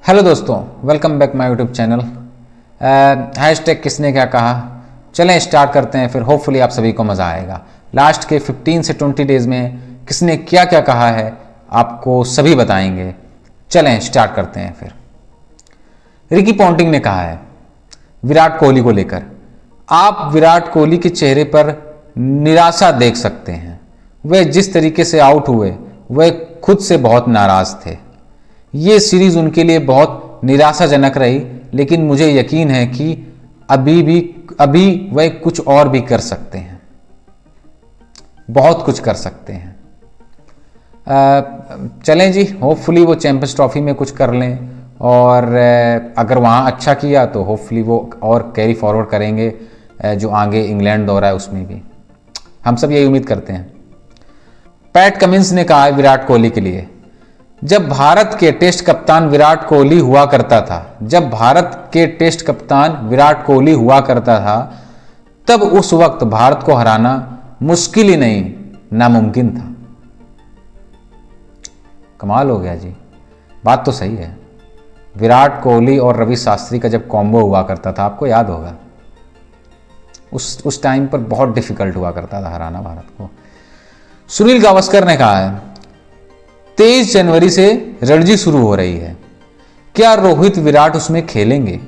Hello दोस्तों, welcome back my YouTube channel. Hashtag किसने क्या कहा। चलें स्टार्ट करते हैं, फिर होपफुली आप सभी को मज़ा आएगा। लास्ट के 15 से 20 डेज़ में किसने क्या क्या कहा है आपको सभी बताएंगे। चलें स्टार्ट करते हैं। फिर रिकी पॉन्टिंग ने कहा है विराट कोहली को लेकर, आप विराट कोहली के चेहरे पर निराशा देख सकते हैं। वह जिस तरीके से आउट हुए वह खुद से बहुत नाराज़ थे। ये सीरीज़ उनके लिए बहुत निराशाजनक रही, लेकिन मुझे यकीन है कि अभी वह कुछ और भी कर सकते हैं, बहुत कुछ कर सकते हैं। चलें जी, होपफुली वो चैंपियंस ट्रॉफी में कुछ कर लें, और अगर वहाँ अच्छा किया तो होपफुली वो और कैरी फॉरवर्ड करेंगे जो आगे इंग्लैंड दौरा है उसमें भी। हम सब यही उम्मीद करते हैं। पैट कमिंस ने कहा है विराट कोहली के लिए, जब भारत के टेस्ट कप्तान विराट कोहली हुआ करता था, तब उस वक्त भारत को हराना मुश्किल ही नहीं नामुमकिन था। कमाल हो गया जी, बात तो सही है। विराट कोहली और रवि शास्त्री का जब कॉम्बो हुआ करता था, आपको याद होगा, उस टाइम पर बहुत डिफिकल्ट हुआ करता था हराना भारत को। सुनील गावस्कर ने कहा है 23 जनवरी से रणजी शुरू हो रही है, क्या रोहित विराट उसमें खेलेंगे?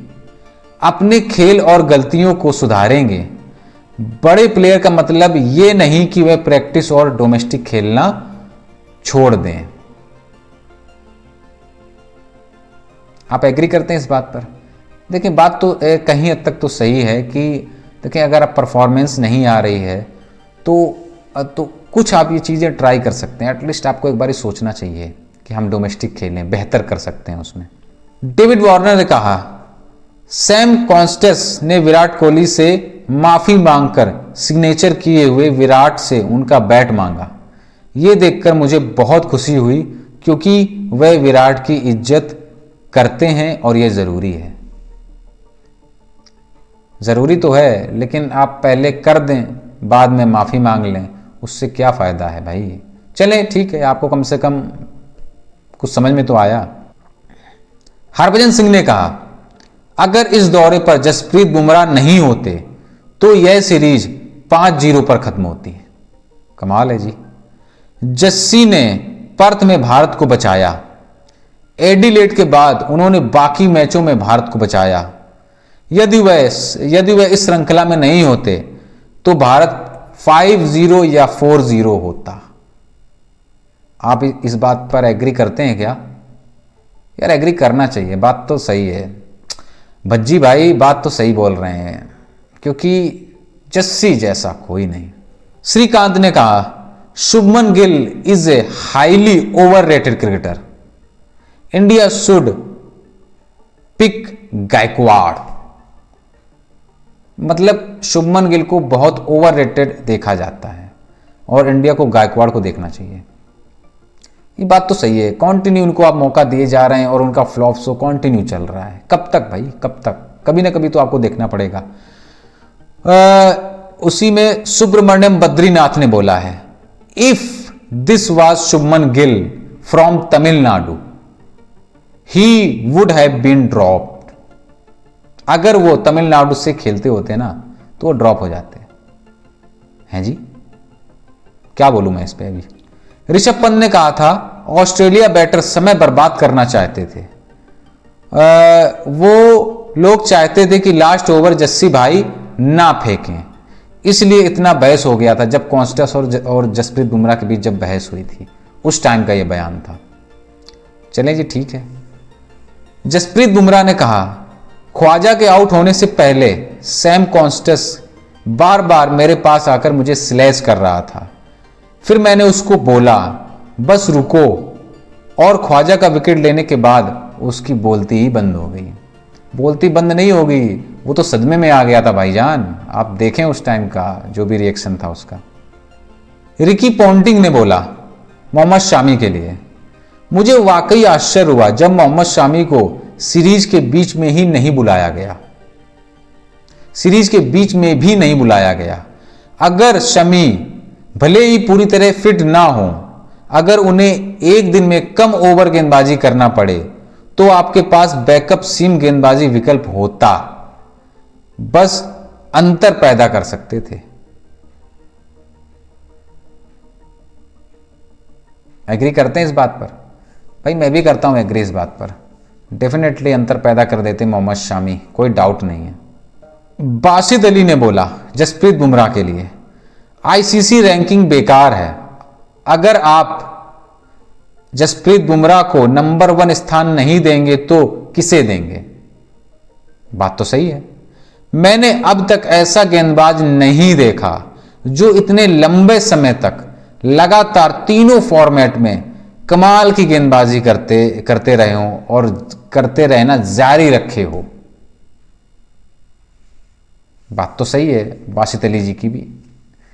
अपने खेल और गलतियों को सुधारेंगे। बड़े प्लेयर का मतलब ये नहीं कि वह प्रैक्टिस और डोमेस्टिक खेलना छोड़ दें। आप एग्री करते हैं इस बात पर? देखिए, बात तो कहीं हद तक तो सही है कि देखिए, अगर आप परफॉर्मेंस नहीं आ रही है तो कुछ आप ये चीज़ें ट्राई कर सकते हैं। एटलीस्ट आपको एक बार सोचना चाहिए कि हम डोमेस्टिक खेलें, बेहतर कर सकते हैं उसमें। डेविड वार्नर ने कहा सैम कॉन्स्टेस ने विराट कोहली से माफ़ी मांगकर सिग्नेचर किए हुए विराट से उनका बैट मांगा। ये देखकर मुझे बहुत खुशी हुई, क्योंकि वह विराट की इज्जत करते हैं और ये ज़रूरी है। ज़रूरी तो है, लेकिन आप पहले कर दें, बाद में माफ़ी मांग लें, उससे क्या फ़ायदा है भाई। चलें ठीक है, आपको कम से कम कुछ समझ में तो आया। हरभजन सिंह ने कहा अगर इस दौरे पर जसप्रीत बुमराह नहीं होते तो यह सीरीज 5-0 पर खत्म होती है। कमाल है जी। जस्सी ने पर्थ में भारत को बचाया। एडिलेड के बाद उन्होंने बाकी मैचों में भारत को बचाया। यदि वह इस श्रृंखला में नहीं होते तो भारत 5-0 या 4-0 होता। आप इस बात पर एग्री करते हैं क्या? यार एग्री करना चाहिए, बात तो सही है। भज्जी भाई बात तो सही बोल रहे हैं, क्योंकि जस्सी जैसा कोई नहीं। श्रीकांत ने कहा Shubman Gill is a highly overrated cricketer. India should pick Gaikwad. मतलब शुभमन गिल को बहुत ओवररेटेड देखा जाता है और इंडिया को गायकवाड़ को देखना चाहिए। ये बात तो सही है। कंटिन्यू उनको आप मौका दिए जा रहे हैं और उनका फ्लॉप शो कंटिन्यू चल रहा है। कब तक भाई, कब तक? कभी ना कभी तो आपको देखना पड़ेगा। उसी में सुब्रमण्यम बद्रीनाथ ने बोला है if this was Shubman Gill from Tamil Nadu he would have been dropped. अगर वो तमिलनाडु से खेलते होते ना तो वो ड्रॉप हो जाते हैं जी। क्या बोलूं मैं इस पे अभी। ऋषभ पंत ने कहा था ऑस्ट्रेलिया बैटर समय बर्बाद करना चाहते थे। वो लोग चाहते थे कि लास्ट ओवर जस्सी भाई ना फेंकें, इसलिए इतना बहस हो गया था। जब कॉन्स्टेस और जसप्रीत बुमराह के बीच जब बहस हुई थी, उस टाइम का ये बयान था। चलें जी ठीक है। जसप्रीत बुमराह ने कहा ख्वाजा के आउट होने से पहले सैम कॉन्स्टेस बार बार मेरे पास आकर मुझे स्लैश कर रहा था। फिर मैंने उसको बोला बस रुको, और ख्वाजा का विकेट लेने के बाद उसकी बोलती ही बंद हो गई। बोलती बंद नहीं हो गई, वो तो सदमे में आ गया था भाईजान। आप देखें उस टाइम का जो भी रिएक्शन था उसका। रिकी पॉन्टिंग ने बोला मोहम्मद शामी के लिए, मुझे वाकई आश्चर्य हुआ जब मोहम्मद शामी को सीरीज के बीच में ही नहीं बुलाया गया। सीरीज के बीच में भी नहीं बुलाया गया। अगर शमी भले ही पूरी तरह फिट ना हो, अगर उन्हें एक दिन में कम ओवर गेंदबाजी करना पड़े तो आपके पास बैकअप सीम गेंदबाजी विकल्प होता, बस अंतर पैदा कर सकते थे। एग्री करते हैं इस बात पर? भाई मैं भी करता हूं एग्री इस बात पर। डेफिनेटली अंतर पैदा कर देते मोहम्मद शामी, कोई डाउट नहीं है। बासित अली ने बोला जसप्रीत बुमराह के लिए आईसीसी रैंकिंग बेकार है, अगर आप जसप्रीत बुमराह को नंबर 1 स्थान नहीं देंगे तो किसे देंगे? बात तो सही है। मैंने अब तक ऐसा गेंदबाज नहीं देखा जो इतने लंबे समय तक लगातार तीनों फॉर्मेट में कमाल की गेंदबाजी करते रहे हो और करते रहना जारी रखे हो। बात तो सही है बासित अली जी की भी,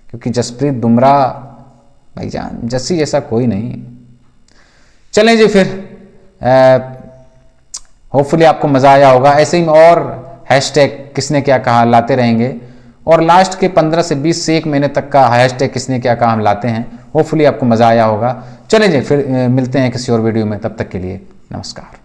क्योंकि जसप्रीत बुमराह भाईजान जस्सी जैसा कोई नहीं। चलें जी फिर, होपफुली आपको मजा आया होगा। ऐसे ही और हैशटैग किसने क्या कहा लाते रहेंगे, और लास्ट के 15 से 20 से 1 महीने तक का हैशटैग किसने क्या कहा हम लाते हैं। होपफुली आपको मजा आया होगा। चलें जी फिर मिलते हैं किसी और वीडियो में, तब तक के लिए नमस्कार।